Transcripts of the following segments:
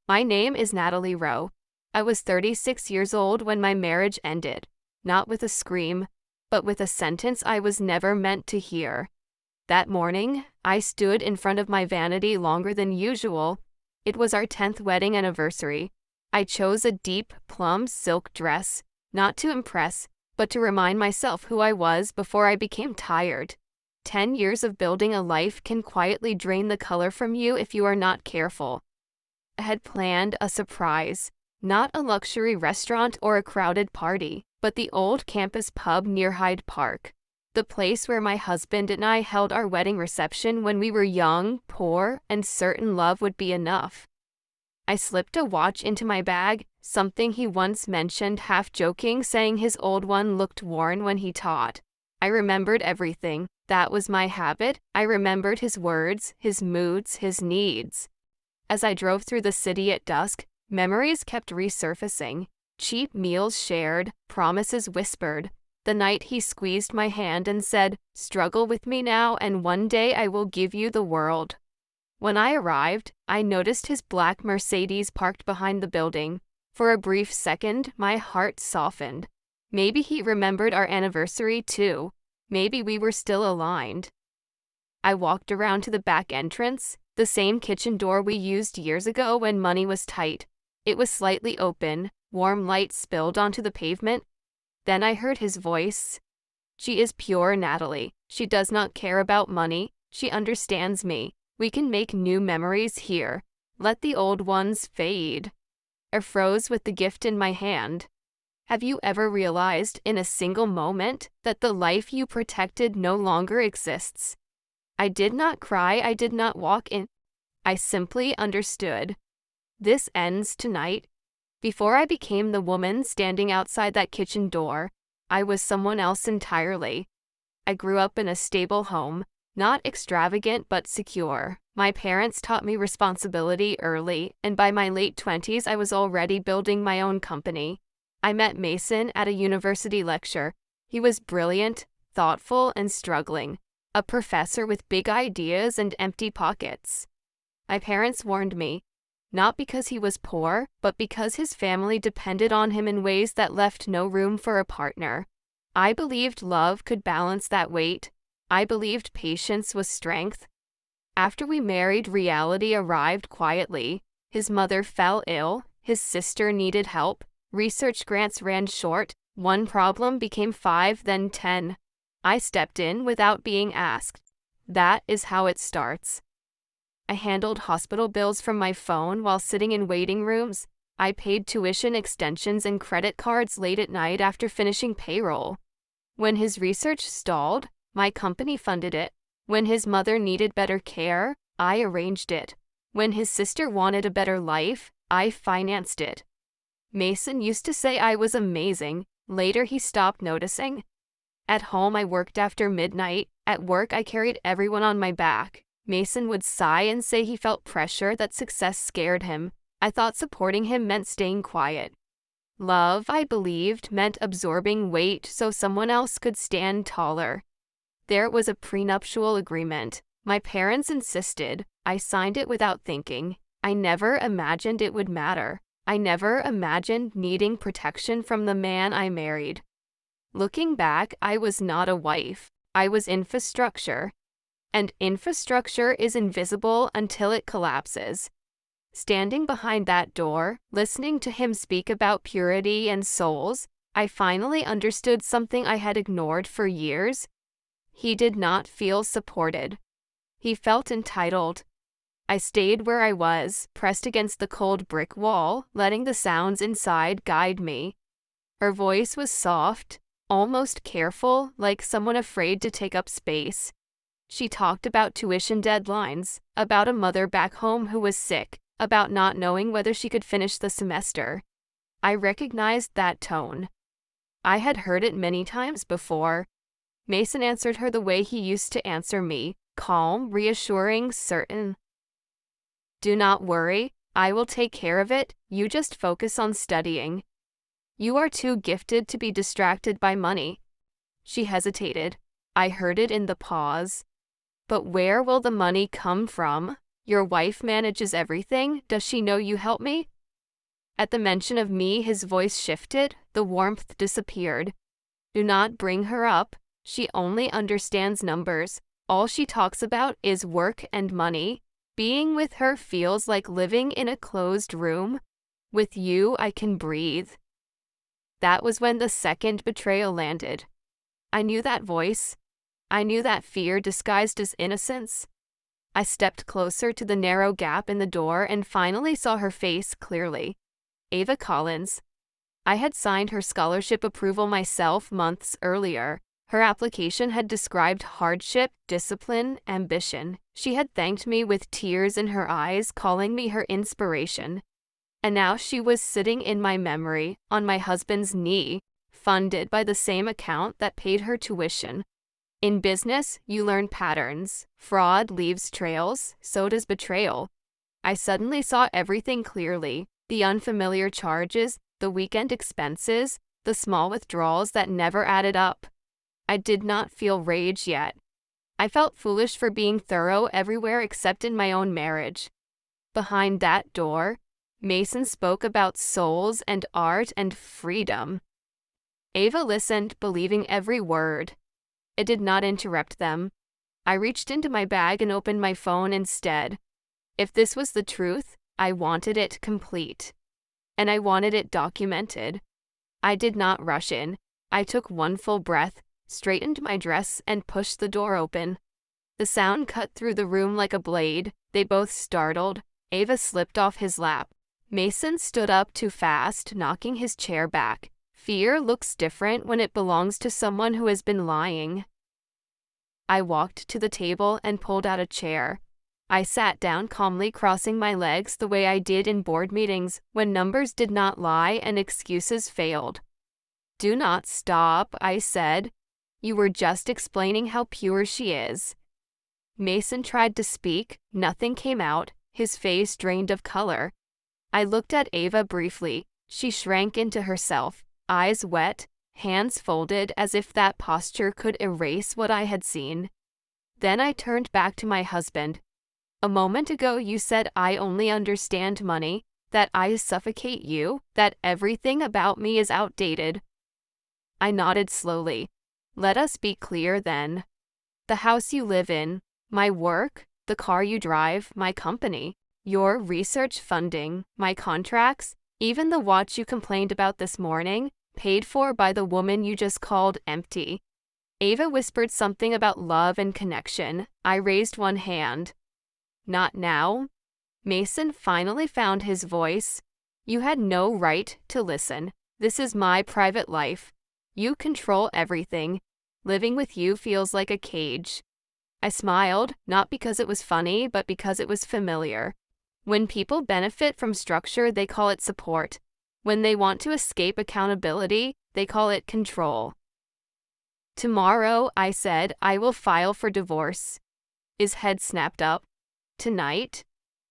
My name is Natalie Rowe. I was 36 years old when my marriage ended, not with a scream, but with a sentence I was never meant to hear. That morning, I stood in front of my vanity longer than usual. It was our 10th wedding anniversary. I chose a deep, plum silk dress, not to impress, but to remind myself who I was before I became tired. 10 years of building a life can quietly drain the color from you if you are not careful. I had planned a surprise, not a luxury restaurant or a crowded party, but the old campus pub near Hyde Park, the place where my husband and I held our wedding reception when we were young, poor, and certain love would be enough. I slipped a watch into my bag, something he once mentioned half-joking, saying his old one looked worn when he taught. I remembered everything. That was my habit. I remembered his words, his moods, his needs. As I drove through the city at dusk, memories kept resurfacing. Cheap meals shared, promises whispered. The night he squeezed my hand and said, "Struggle with me now, and one day I will give you the world." When I arrived, I noticed his black Mercedes parked behind the building. For a brief second, my heart softened. Maybe he remembered our anniversary too. Maybe we were still aligned. I walked around to the back entrance, the same kitchen door we used years ago when money was tight. It was slightly open, warm light spilled onto the pavement. Then I heard his voice. "She is pure Natalie. She does not care about money. She understands me. We can make new memories here. Let the old ones fade." I froze with the gift in my hand. Have you ever realized in a single moment that the life you protected no longer exists? I did not cry, I did not walk in. I simply understood. This ends tonight. Before I became the woman standing outside that kitchen door, I was someone else entirely. I grew up in a stable home, not extravagant but secure. My parents taught me responsibility early, and by my late 20s I was already building my own company. I met Mason at a university lecture. He was brilliant, thoughtful, and struggling. A professor with big ideas and empty pockets. My parents warned me, not because he was poor, but because his family depended on him in ways that left no room for a partner. I believed love could balance that weight. I believed patience was strength. After we married, reality arrived quietly. His mother fell ill, his sister needed help, research grants ran short, one problem became 5, then 10. I stepped in without being asked. That is how it starts. I handled hospital bills from my phone while sitting in waiting rooms. I paid tuition extensions and credit cards late at night after finishing payroll. When his research stalled, my company funded it. When his mother needed better care, I arranged it. When his sister wanted a better life, I financed it. Mason used to say I was amazing. Later he stopped noticing. At home I worked after midnight. At work I carried everyone on my back. Mason would sigh and say he felt pressure, that success scared him. I thought supporting him meant staying quiet. Love, I believed, meant absorbing weight so someone else could stand taller. There was a prenuptial agreement. My parents insisted. I signed it without thinking. I never imagined it would matter. I never imagined needing protection from the man I married. Looking back, I was not a wife. I was infrastructure. And infrastructure is invisible until it collapses. Standing behind that door, listening to him speak about purity and souls, I finally understood something I had ignored for years. He did not feel supported. He felt entitled. I stayed where I was, pressed against the cold brick wall, letting the sounds inside guide me. Her voice was soft, almost careful, like someone afraid to take up space. She talked about tuition deadlines, about a mother back home who was sick, about not knowing whether she could finish the semester. I recognized that tone. I had heard it many times before. Mason answered her the way he used to answer me, calm, reassuring, certain. "Do not worry, I will take care of it, you just focus on studying. You are too gifted to be distracted by money." She hesitated. I heard it in the pause. "But where will the money come from? Your wife manages everything. Does she know you help me? At the mention of me, his voice shifted. The warmth disappeared. Do not bring her up. She only understands numbers. All she talks about is work and money. Being with her feels like living in a closed room. With you, I can breathe. That was when the second betrayal landed. I knew that voice. I knew that fear disguised as innocence. I stepped closer to the narrow gap in the door and finally saw her face clearly. Ava Collins. I had signed her scholarship approval myself months earlier. Her application had described hardship, discipline, ambition. She had thanked me with tears in her eyes, calling me her inspiration. And now she was sitting in my memory, on my husband's knee, funded by the same account that paid her tuition. In business, you learn patterns. Fraud leaves trails, so does betrayal. I suddenly saw everything clearly. The unfamiliar charges, the weekend expenses, the small withdrawals that never added up. I did not feel rage yet. I felt foolish for being thorough everywhere except in my own marriage. Behind that door, Mason spoke about souls and art and freedom. Ava listened, believing every word. It did not interrupt them. I reached into my bag and opened my phone instead. If this was the truth, I wanted it complete. And I wanted it documented. I did not rush in. I took one full breath, straightened my dress, and pushed the door open. The sound cut through the room like a blade. They both startled. Ava slipped off his lap. Mason stood up too fast, knocking his chair back. Fear looks different when it belongs to someone who has been lying. I walked to the table and pulled out a chair. I sat down calmly, crossing my legs the way I did in board meetings when numbers did not lie and excuses failed. Do not stop, I said. You were just explaining how pure she is. Mason tried to speak. Nothing came out. His face drained of color. I looked at Ava briefly. She shrank into herself, eyes wet, hands folded as if that posture could erase what I had seen. Then I turned back to my husband. A moment ago you said I only understand money, that I suffocate you, that everything about me is outdated. I nodded slowly. Let us be clear then. The house you live in, my work, the car you drive, my company, your research funding, my contracts, even the watch you complained about this morning, paid for by the woman you just called empty. Ava whispered something about love and connection. I raised one hand. Not now. Mason finally found his voice. You had no right to listen. This is my private life. You control everything. Living with you feels like a cage. I smiled, not because it was funny, but because it was familiar. When people benefit from structure, they call it support. When they want to escape accountability, they call it control. Tomorrow, I said, I will file for divorce. His head snapped up. Tonight,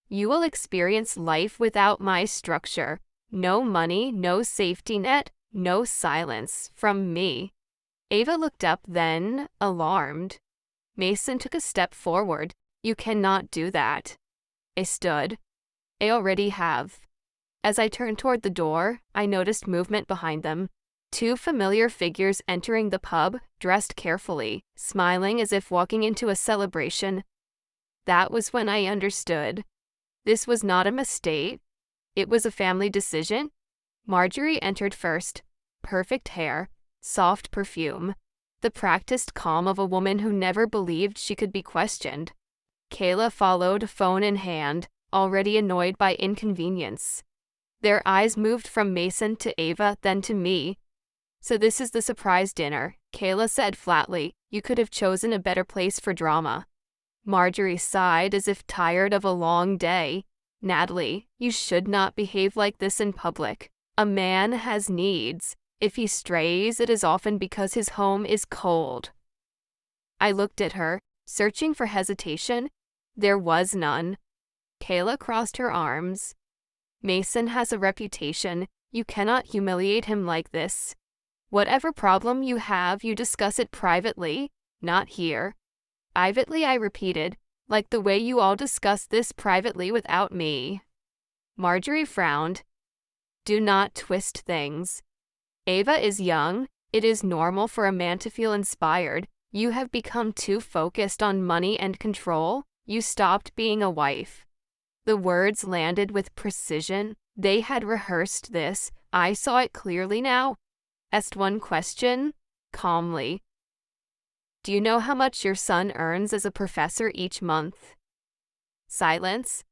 you will experience life without my structure. No money, no safety net, no silence from me. Ava looked up then, alarmed. Mason took a step forward. You cannot do that. I stood. I already have. As I turned toward the door, I noticed movement behind them. Two familiar figures entering the pub, dressed carefully, smiling as if walking into a celebration. That was when I understood. This was not a mistake. It was a family decision. Marjorie entered first. Perfect hair, soft perfume, the practiced calm of a woman who never believed she could be questioned. Kayla followed, phone in hand, already annoyed by inconvenience. Their eyes moved from Mason to Ava, then to me. So this is the surprise dinner, Kayla said flatly. You could have chosen a better place for drama. Marjorie sighed as if tired of a long day. Natalie, you should not behave like this in public. A man has needs. If he strays, it is often because his home is cold. I looked at her, searching for hesitation. There was none. Kayla crossed her arms. Mason has a reputation. You cannot humiliate him like this. Whatever problem you have, you discuss it privately, not here. Privately, I repeated. Like the way you all discussed this privately without me. Marjorie frowned. Do not twist things. Ava is young. It is normal for a man to feel inspired. You have become too focused on money and control. You stopped being a wife. The words landed with precision. They had rehearsed this. I saw it clearly now. Asked one question, calmly. Do you know how much your son earns as a professor each month? Silence.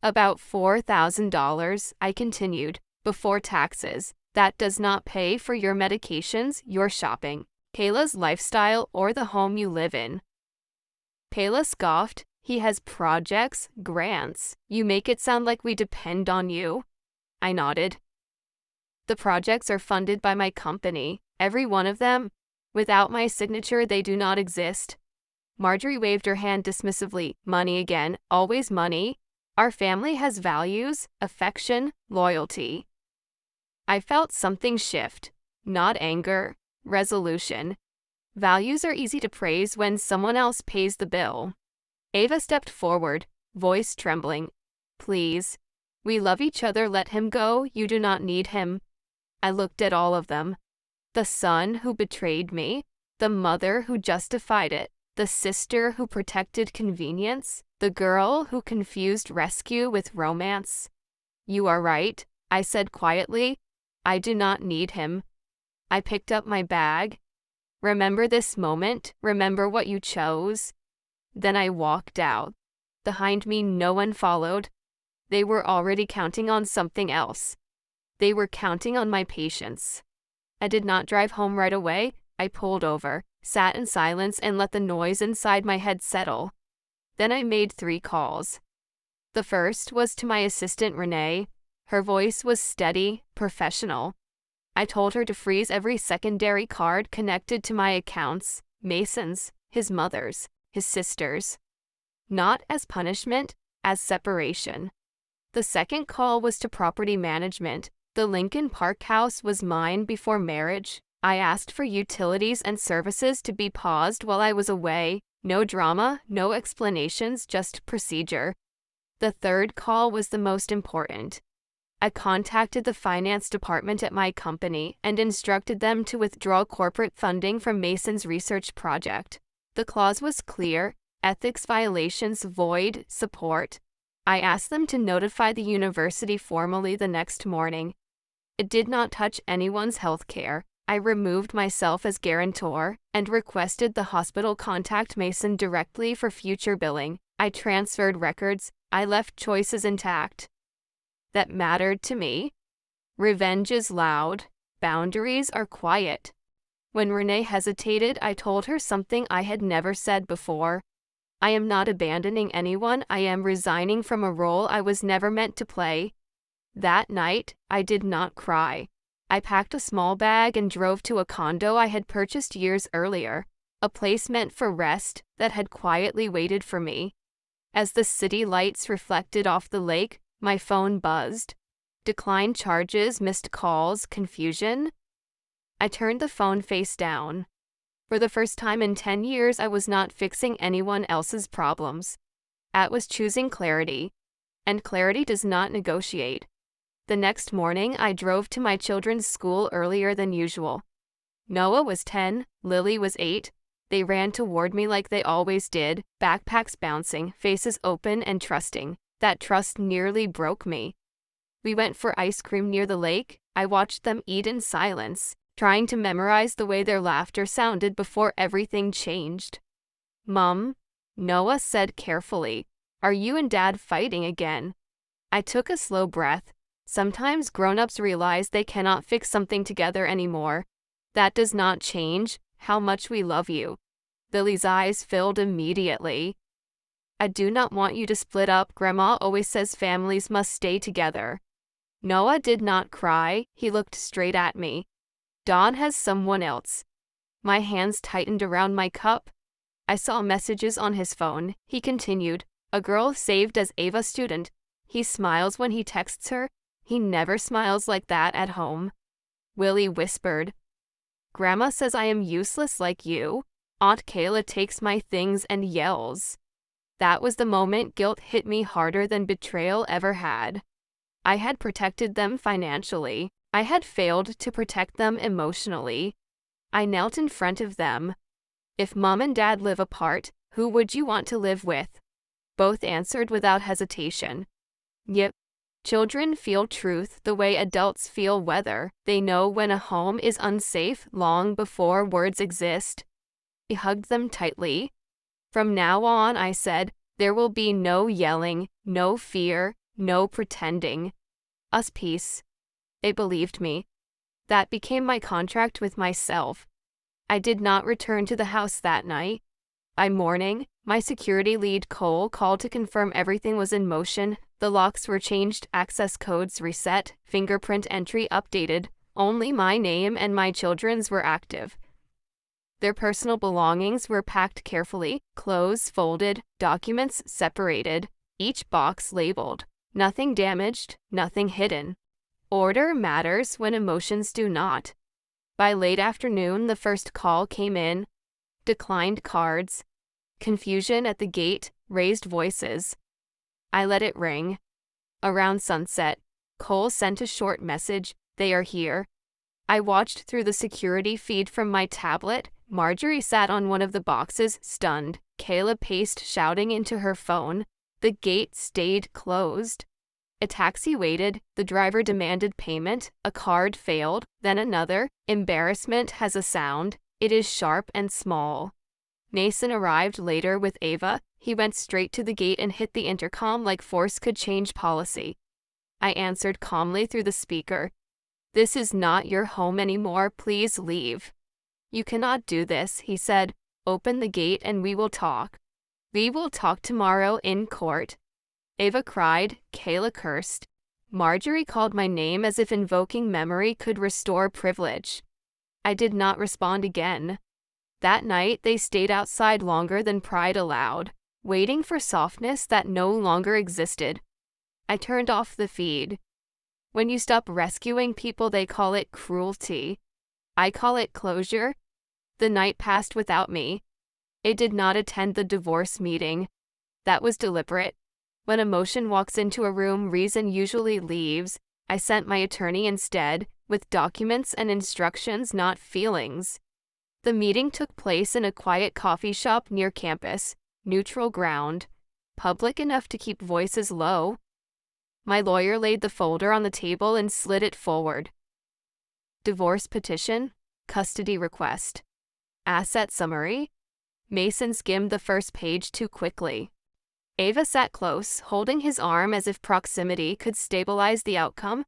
About $4,000, I continued, before taxes. That does not pay for your medications, your shopping, Kayla's lifestyle, or the home you live in. Kayla scoffed. He has projects, grants. You make it sound like we depend on you. I nodded. The projects are funded by my company, every one of them. Without my signature, they do not exist. Marjorie waved her hand dismissively. Money again, always money. Our family has values, affection, loyalty. I felt something shift. Not anger, resolution. Values are easy to praise when someone else pays the bill. Ava stepped forward, voice trembling. Please. We love each other. Let him go. You do not need him. I looked at all of them. The son who betrayed me, the mother who justified it, the sister who protected convenience, the girl who confused rescue with romance. You are right, I said quietly. I do not need him. I picked up my bag. Remember this moment. Remember what you chose. Then I walked out. Behind me, no one followed. They were already counting on something else. They were counting on my patience. I did not drive home right away. I pulled over, sat in silence, and let the noise inside my head settle. Then I made 3 calls. The first was to my assistant, Renee. Her voice was steady, professional. I told her to freeze every secondary card connected to my accounts, Mason's, his mother's, his sister's. Not as punishment, as separation. The second call was to property management. The Lincoln Park house was mine before marriage. I asked for utilities and services to be paused while I was away. No drama, no explanations, just procedure. The third call was the most important. I contacted the finance department at my company and instructed them to withdraw corporate funding from Mason's research project. The clause was clear: ethics violations void, support. I asked them to notify the university formally the next morning. It did not touch anyone's health care. I removed myself as guarantor and requested the hospital contact Mason directly for future billing. I transferred records. I left choices intact. That mattered to me. Revenge is loud. Boundaries are quiet. When Renee hesitated, I told her something I had never said before. I am not abandoning anyone. I am resigning from a role I was never meant to play. That night, I did not cry. I packed a small bag and drove to a condo I had purchased years earlier, a place meant for rest that had quietly waited for me. As the city lights reflected off the lake, my phone buzzed. Declined charges, missed calls, confusion. I turned the phone face down. For the first time in 10 years, I was not fixing anyone else's problems. I was choosing clarity, and clarity does not negotiate. The next morning, I drove to my children's school earlier than usual. Noah was 10, Lily was 8. They ran toward me like they always did, backpacks bouncing, faces open and trusting. That trust nearly broke me. We went for ice cream near the lake. I watched them eat in silence, trying to memorize the way their laughter sounded before everything changed. Mom, Noah said carefully, are you and Dad fighting again? I took a slow breath. Sometimes grown-ups realize they cannot fix something together anymore. That does not change how much we love you. Lily's eyes filled immediately. I do not want you to split up. Grandma always says families must stay together. Noah did not cry. He looked straight at me. Don has someone else. My hands tightened around my cup. I saw messages on his phone. He continued, a girl saved as Ava student. He smiles when he texts her. He never smiles like that at home. Willie whispered, Grandma says I am useless like you. Aunt Kayla takes my things and yells. That was the moment guilt hit me harder than betrayal ever had. I had protected them financially. I had failed to protect them emotionally. I knelt in front of them. If Mom and Dad live apart, who would you want to live with? Both answered without hesitation. Yep. Children feel truth the way adults feel weather. They know when a home is unsafe long before words exist. I hugged them tightly. From now on, I said, there will be no yelling, no fear, no pretending. Us peace. They believed me. That became my contract with myself. I did not return to the house that night. By morning, my security lead Cole called to confirm everything was in motion. The locks were changed, access codes reset, fingerprint entry updated. Only my name and my children's were active. Their personal belongings were packed carefully, clothes folded, documents separated, each box labeled. Nothing damaged, nothing hidden. Order matters when emotions do not. By late afternoon, the first call came in. Declined cards. Confusion at the gate, raised voices. I let it ring. Around sunset, Cole sent a short message, "They are here." I watched through the security feed from my tablet. Marjorie sat on one of the boxes, stunned. Kayla paced, shouting into her phone. The gate stayed closed. A taxi waited. The driver demanded payment. A card failed, then another. Embarrassment has a sound. It is sharp and small. Mason arrived later with Ava. He went straight to the gate and hit the intercom like force could change policy. I answered calmly through the speaker. "This is not your home anymore. Please leave." "You cannot do this," he said. "Open the gate and we will talk. We will talk tomorrow in court." Ava cried. Kayla cursed. Marjorie called my name as if invoking memory could restore privilege. I did not respond again. That night, they stayed outside longer than pride allowed, waiting for softness that no longer existed. I turned off the feed. When you stop rescuing people, they call it cruelty. I call it closure. The night passed without me. It did not attend the divorce meeting. That was deliberate. When emotion walks into a room, reason usually leaves. I sent my attorney instead, with documents and instructions, not feelings. The meeting took place in a quiet coffee shop near campus, neutral ground, public enough to keep voices low. My lawyer laid the folder on the table and slid it forward. Divorce petition, custody request, asset summary. Mason skimmed the first page too quickly. Ava sat close, holding his arm as if proximity could stabilize the outcome.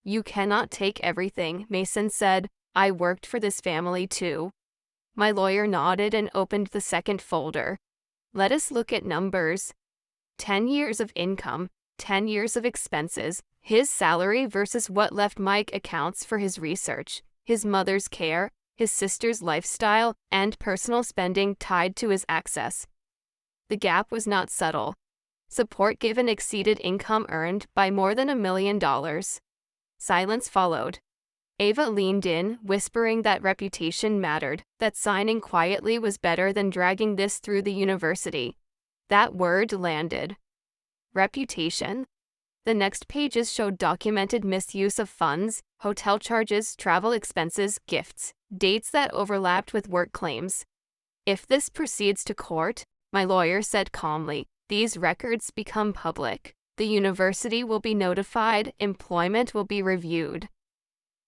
"You cannot take everything," Mason said. "I worked for this family too." My lawyer nodded and opened the second folder. "Let us look at numbers. 10 years of income, 10 years of expenses. His salary versus what left Mike accounts for his research, his mother's care, his sister's lifestyle, and personal spending tied to his access." The gap was not subtle. Support given exceeded income earned by more than $1 million. Silence followed. Ava leaned in, whispering that reputation mattered, that signing quietly was better than dragging this through the university. That word landed. Reputation. The next pages showed documented misuse of funds, hotel charges, travel expenses, gifts, dates that overlapped with work claims. "If this proceeds to court," my lawyer said calmly, "these records become public. The university will be notified, employment will be reviewed."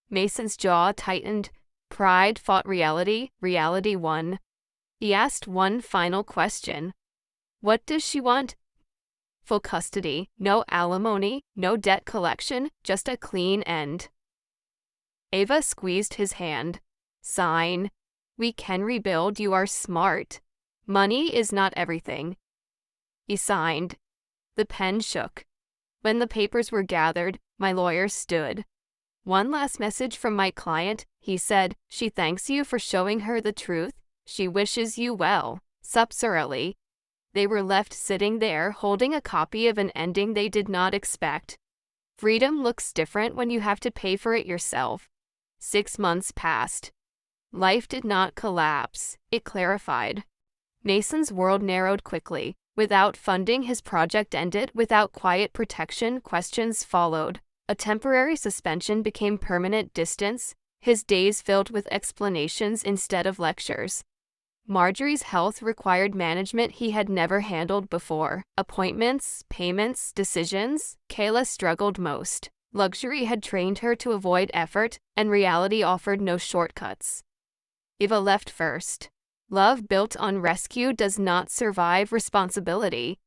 Mason's jaw tightened. Pride fought reality. Reality won. He asked one final question. "What does she want?" "Full custody, no alimony, no debt collection, just a clean end." Ava squeezed his hand. "Sign. We can rebuild. You are smart. Money is not everything." He signed. The pen shook. When the papers were gathered, my lawyer stood. "One last message from my client," he said. "She thanks you for showing her the truth. She wishes you well. Sups early." They were left sitting there, holding a copy of an ending they did not expect. Freedom looks different when you have to pay for it yourself. 6 months passed. Life did not collapse. It clarified. Mason's world narrowed quickly. Without funding, his project ended. Without quiet protection, questions followed. A temporary suspension became permanent distance, his days filled with explanations instead of lectures. Marjorie's health required management he had never handled before. Appointments, payments, decisions. Kayla struggled most. Luxury had trained her to avoid effort, and reality offered no shortcuts. Eva left first. Love built on rescue does not survive responsibility.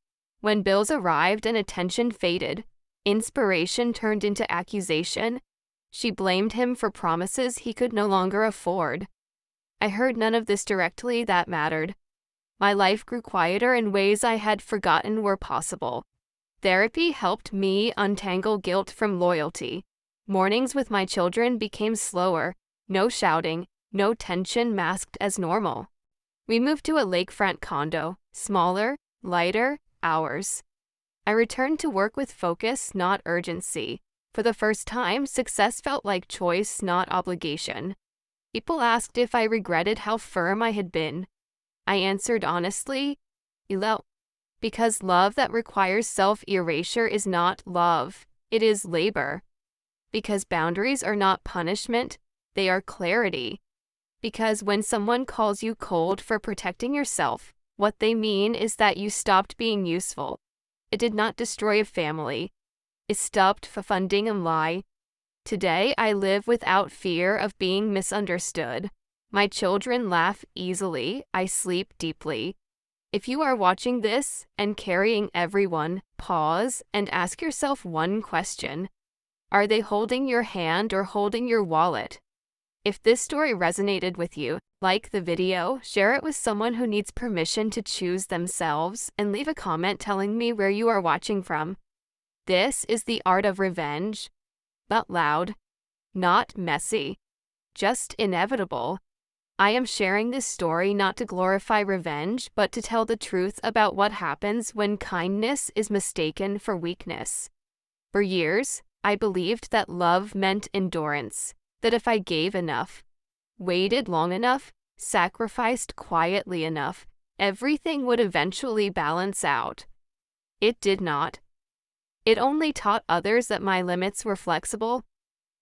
When bills arrived and attention faded, inspiration turned into accusation. She blamed him for promises he could no longer afford. I heard none of this directly that mattered. My life grew quieter in ways I had forgotten were possible. Therapy helped me untangle guilt from loyalty. Mornings with my children became slower, no shouting, no tension masked as normal. We moved to a lakefront condo, smaller, lighter, hours. I returned to work with focus, not urgency. For the first time, success felt like choice, not obligation. People asked if I regretted how firm I had been. I answered honestly, because love that requires self-erasure is not love, it is labor. Because boundaries are not punishment, they are clarity. Because when someone calls you cold for protecting yourself, what they mean is that you stopped being useful. It did not destroy a family. It stopped funding a lie. Today, I live without fear of being misunderstood. My children laugh easily. I sleep deeply. If you are watching this and carrying everyone, pause and ask yourself one question. Are they holding your hand or holding your wallet? If this story resonated with you, like the video, share it with someone who needs permission to choose themselves, and leave a comment telling me where you are watching from. This is the art of revenge. Not loud, not messy, just inevitable. I am sharing this story not to glorify revenge, but to tell the truth about what happens when kindness is mistaken for weakness. For years, I believed that love meant endurance, that if I gave enough, waited long enough, sacrificed quietly enough, everything would eventually balance out. It did not. It only taught others that my limits were flexible.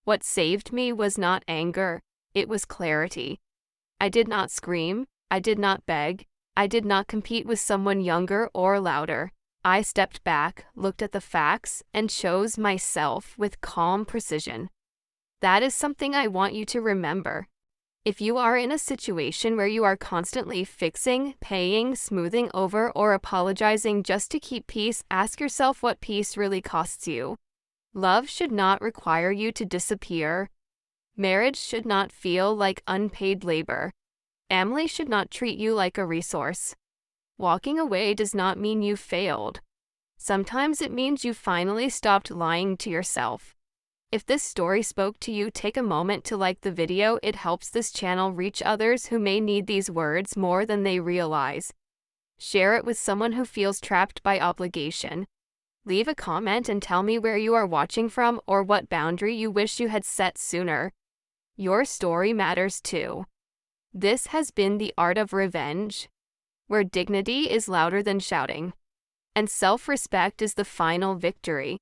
What saved me was not anger, it was clarity. I did not scream, I did not beg, I did not compete with someone younger or louder. I stepped back, looked at the facts, and chose myself with calm precision. That is something I want you to remember. If you are in a situation where you are constantly fixing, paying, smoothing over, or apologizing just to keep peace, ask yourself what peace really costs you. Love should not require you to disappear. Marriage should not feel like unpaid labor. Family should not treat you like a resource. Walking away does not mean you failed. Sometimes it means you finally stopped lying to yourself. If this story spoke to you, take a moment to like the video. It helps this channel reach others who may need these words more than they realize. Share it with someone who feels trapped by obligation. Leave a comment and tell me where you are watching from or what boundary you wish you had set sooner. Your story matters too. This has been The Art of Revenge, where dignity is louder than shouting, and self-respect is the final victory.